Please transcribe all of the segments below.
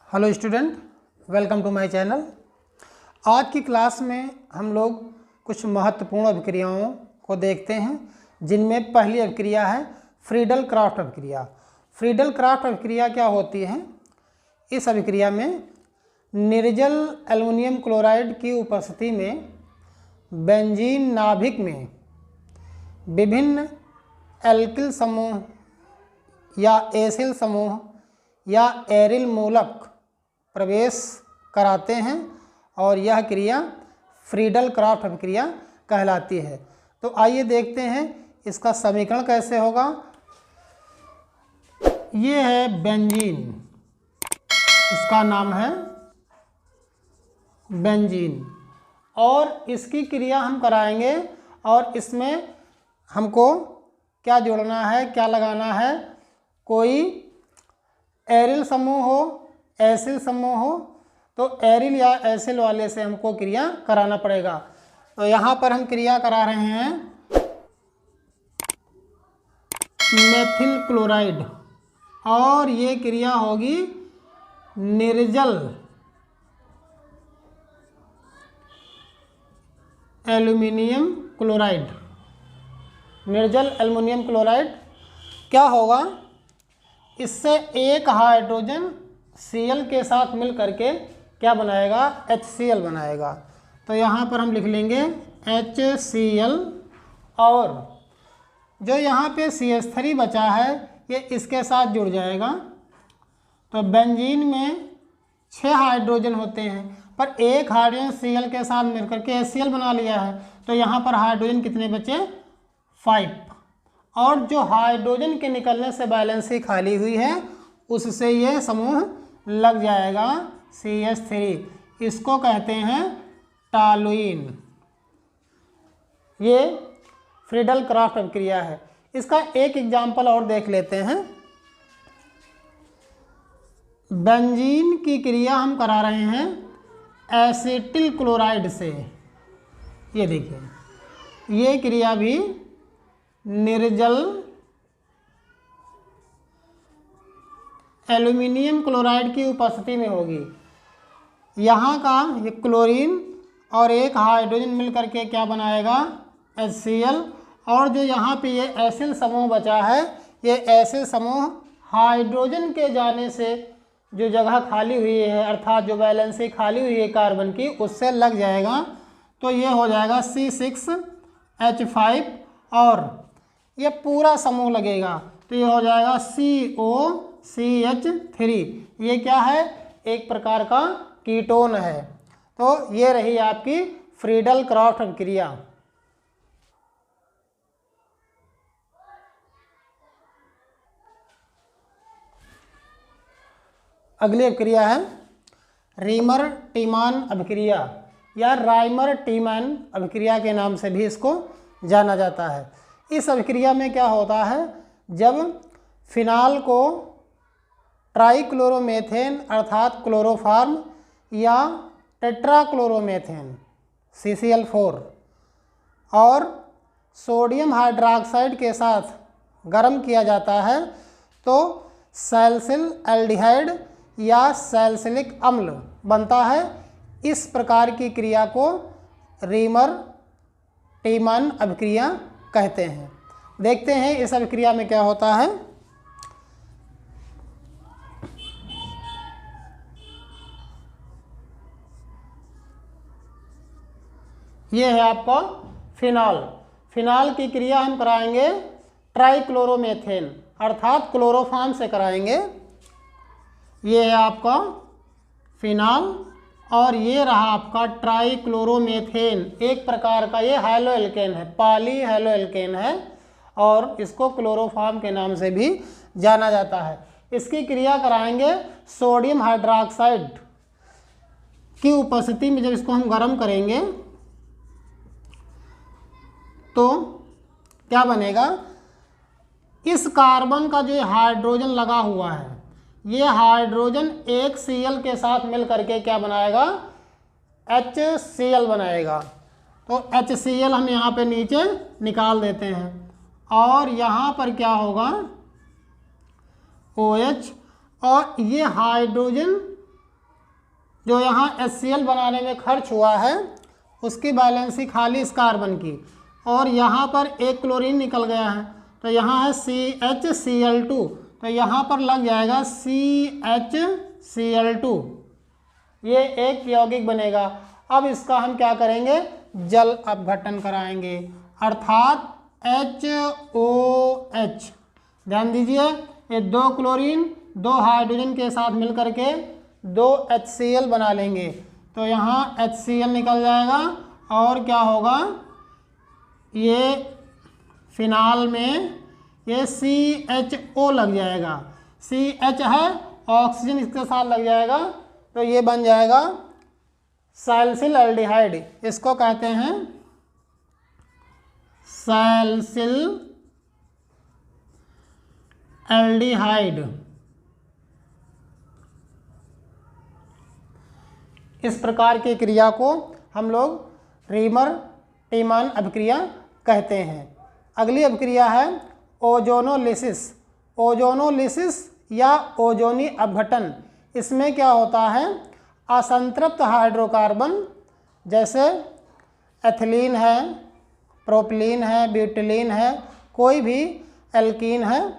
Hello student, welcome to my channel. आज की class में हम लोग कुछ महत्वपूर्ण अभिक्रियाओं को देखते हैं, जिनमें पहली अभिक्रिया है फ्रीडल क्राफ्ट अभिक्रिया। फ्रीडल क्राफ्ट अभिक्रिया क्या होती है? इस अभिक्रिया में निर्जल एल्युमिनियम क्लोराइड की उपस्थिति में बेंजीन नाभिक में विभिन्न एल्किल समूह या एसिल समूह या एरिल मूलक प्रवेश कराते हैं और यह क्रिया फ्रीडल क्राफ्ट अभिक्रिया कहलाती है। तो आइए देखते हैं इसका समीकरण कैसे होगा। ये है बेंजीन, इसका नाम है बेंजीन और इसकी क्रिया हम कराएंगे और इसमें हमको क्या जोड़ना है, क्या लगाना है। कोई एरिल समूह हो, एसिल समूह हो, तो एरिल या एसिल वाले से हमको क्रिया कराना पड़ेगा। तो यहाँ पर हम क्रिया करा रहे हैं मेथिल क्लोराइड और ये क्रिया होगी निर्जल एल्युमिनियम क्लोराइड। निर्जल एल्युमिनियम क्लोराइड क्या होगा? इससे एक हाइड्रोजन Cl के साथ मिल करके क्या बनाएगा? HCl बनाएगा। तो यहाँ पर हम लिख लेंगे HCl और जो यहाँ पे CH3 बचा है ये इसके साथ जुड़ जाएगा। तो बेंजीन में 6 हाइड्रोजन होते हैं, पर एक हाइड्रोजन Cl के साथ मिल करके HCl बना लिया है। तो यहाँ पर हाइड्रोजन कितने बचे? 5। और जो हाइड्रोजन के निकलने से वैलेंसी खाली हुई है उससे ये समूह लग जाएगा CH3। इसको कहते हैं टॉलुइन। ये फ्रीडल क्राफ्ट अभिक्रिया है। इसका एक एग्जाम्पल और देख लेते हैं। बेंजीन की क्रिया हम करा रहे हैं एसिटिल क्लोराइड से। ये देखिए, ये क्रिया भी निर्जल एल्युमिनियम क्लोराइड की उपस्थिति में होगी। यहाँ का ये क्लोरीन और एक हाइड्रोजन मिल करके क्या बनाएगा? HCl। और जो यहाँ पे ये एसिल समूह बचा है, ये एसिल समूह हाइड्रोजन के जाने से जो जगह खाली हुई है, अर्थात जो वैलेंसी खाली हुई है कार्बन की, उससे लग जाएगा। तो ये हो जाएगा C6H5 और ये पूरा समूह लगेगा तो ये हो जाएगा COCH3। ये क्या है? एक प्रकार का कीटोन है। तो ये रही आपकी फ्रीडल क्राफ्ट अभिक्रिया। अगली अभिक्रिया है रीमर टीमान अभिक्रिया या राइमर टीमान अभिक्रिया के नाम से भी इसको जाना जाता है। इस अभिक्रिया में क्या होता है? जब फिनाल को ट्राइक्लोरोमेथेन अर्थात क्लोरोफार्म या टेट्राक्लोरोमेथेन CCl4 और सोडियम हाइड्रोक्साइड के साथ गर्म किया जाता है तो सैलिसिल एल्डिहाइड या सैलिसिलिक अम्ल बनता है। इस प्रकार की क्रिया को रीमर टीमान अभिक्रिया कहते हैं। देखते हैं इस अभिक्रिया में क्या होता है। ये है आपका फिनाल। फिनाल की क्रिया हम कराएंगे ट्राइक्लोरोमेथेन अर्थात क्लोरोफार्म से कराएंगे। ये है आपका फिनाल और ये रहा आपका ट्राइक्लोरोमेथेन। एक प्रकार का ये हैलोएल्केन है, पॉली हैलोएल्केन है और इसको क्लोरोफार्म के नाम से भी जाना जाता है। इसकी क्रिया कराएंगे सोडियम हाइड्रोक्साइड की उपस्थिति में। जब इसको हम गर्म करेंगे तो क्या बनेगा? इस कार्बन का जो हाइड्रोजन लगा हुआ है, ये हाइड्रोजन एक Cl के साथ मिल करके क्या बनाएगा? HCl बनाएगा। तो HCl हम यहाँ पे नीचे निकाल देते हैं और यहाँ पर क्या होगा? OH और ये हाइड्रोजन जो यहाँ HCl बनाने में खर्च हुआ है उसकी बैलेंसी खाली इस कार्बन की, और यहाँ पर एक क्लोरीन निकल गया है तो यहाँ है CHCl2, तो यहाँ पर लग जाएगा CHCl2, ये एक यौगिक बनेगा। अब इसका हम क्या करेंगे, जल अपघटन कराएंगे, अर्थात HOH। ध्यान दीजिए, ये 2 क्लोरीन 2 हाइड्रोजन के साथ मिलकर के 2 HCl बना लेंगे, तो यहाँ HCl निकल जाएगा और क्या होगा, ये फिनाल में ये CHO लग जाएगा, CH है ऑक्सीजन इसके साथ लग जाएगा, तो ये बन जाएगा सैलिसिल एल्डिहाइड। इसको कहते हैं सैलिसिल एल्डिहाइड। इस प्रकार की क्रिया को हम लोग रीमर टीमान अभिक्रिया कहते हैं। अगली अभिक्रिया है ओजोनोलिसिस। ओजोनोलिसिस या ओजोनी अपघटन, इसमें क्या होता है, असंतृप्त हाइड्रोकार्बन जैसे एथिलीन है, प्रोपिलीन है, ब्यूटिलीन है, कोई भी एल्कीन है,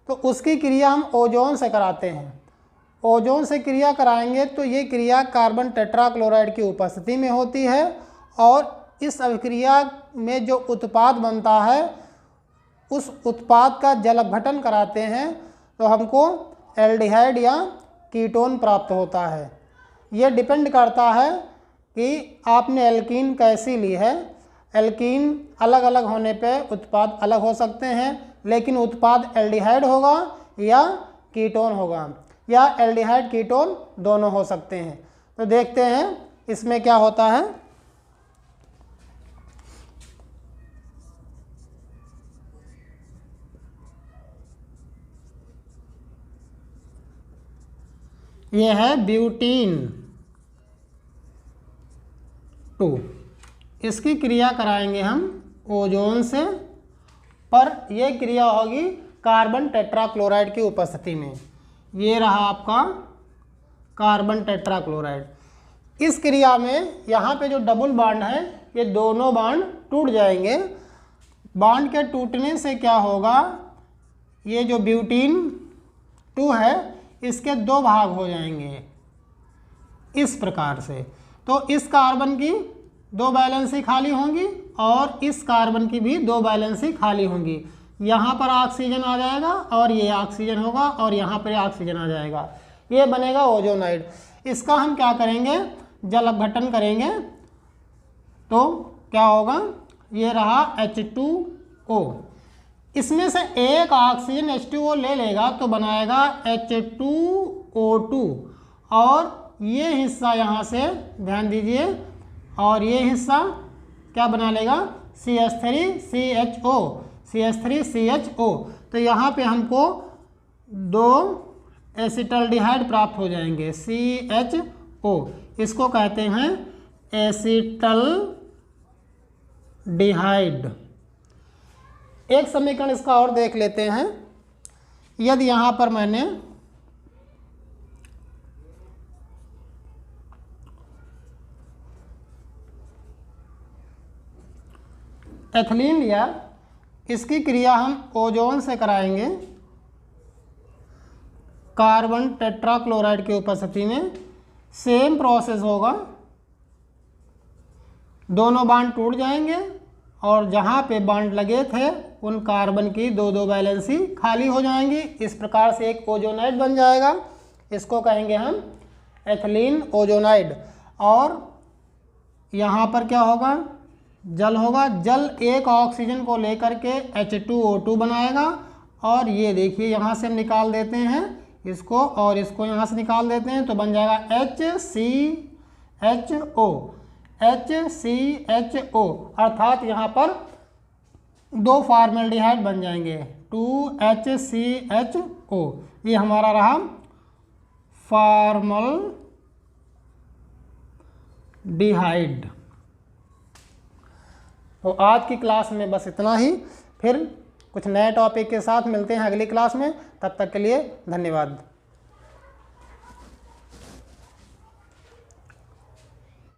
तो उसकी क्रिया हम ओजोन से कराते हैं। ओजोन से क्रिया कराएंगे तो ये क्रिया कार्बन टेट्राक्लोराइड की उपस्थिति में होती है, और इस अभिक्रिया में जो उत्पाद बनता है उस उत्पाद का जल अपघटन कराते हैं तो हमको एल्डिहाइड या कीटोन प्राप्त होता है। ये डिपेंड करता है कि आपने एल्कीन कैसी ली है। एल्कीन अलग अलग होने पे उत्पाद अलग हो सकते हैं, लेकिन उत्पाद एल्डिहाइड होगा या कीटोन होगा, या एल्डिहाइड कीटोन दोनों हो सकते हैं। तो देखते हैं इसमें क्या होता है। ये है ब्यूटीन 2, इसकी क्रिया कराएंगे हम ओजोन से, पर यह क्रिया होगी कार्बन टेट्राक्लोराइड की उपस्थिति में। ये रहा आपका कार्बन टेट्राक्लोराइड। इस क्रिया में यहाँ पे जो डबल बॉन्ड है ये दोनों बॉन्ड टूट जाएंगे। बॉन्ड के टूटने से क्या होगा, ये जो ब्यूटीन 2 है इसके 2 भाग हो जाएंगे इस प्रकार से। तो इस कार्बन की 2 बैलेंसी खाली होंगी और इस कार्बन की भी 2 बैलेंसी खाली होंगी। यहाँ पर ऑक्सीजन आ जाएगा और ये ऑक्सीजन होगा और यहाँ पर ऑक्सीजन आ जाएगा, ये बनेगा ओजोनाइड। इसका हम क्या करेंगे, जल अपघटन करेंगे तो क्या होगा, ये रहा H2O। इसमें से एक ऑक्सीजन H2O ले लेगा तो बनाएगा H2O2, और ये हिस्सा यहाँ से ध्यान दीजिए, और ये हिस्सा क्या बना लेगा, CH3CHO, CH3CHO। तो यहाँ पे हमको 2 एसिटल्डिहाइड प्राप्त हो जाएंगे, CHO। इसको कहते हैं एसिटल्डिहाइड। एक समीकरण इसका और देख लेते हैं। यदि यहाँ पर मैंने एथिलीन लिया, इसकी क्रिया हम ओजोन से कराएंगे कार्बन टेट्राक्लोराइड की उपस्थिति में। सेम प्रोसेस होगा, दोनों बांड टूट जाएंगे और जहाँ पे बांड लगे थे उन कार्बन की 2 बैलेंसी खाली हो जाएंगी। इस प्रकार से एक ओजोनाइड बन जाएगा, इसको कहेंगे हम एथिलीन ओजोनाइड। और यहाँ पर क्या होगा, जल होगा। जल एक ऑक्सीजन को लेकर के H2O2 बनाएगा, और ये देखिए यहाँ से हम निकाल देते हैं इसको और इसको यहाँ से निकाल देते हैं तो बन जाएगा HCHO, अर्थात यहाँ पर 2 फॉर्मेल्डिहाइड बन जाएंगे, 2HCHO। ये हमारा रहा फॉर्मल्डिहाइड। तो आज की क्लास में बस इतना ही, फिर कुछ नए टॉपिक के साथ मिलते हैं अगली क्लास में। तब तक के लिए धन्यवाद।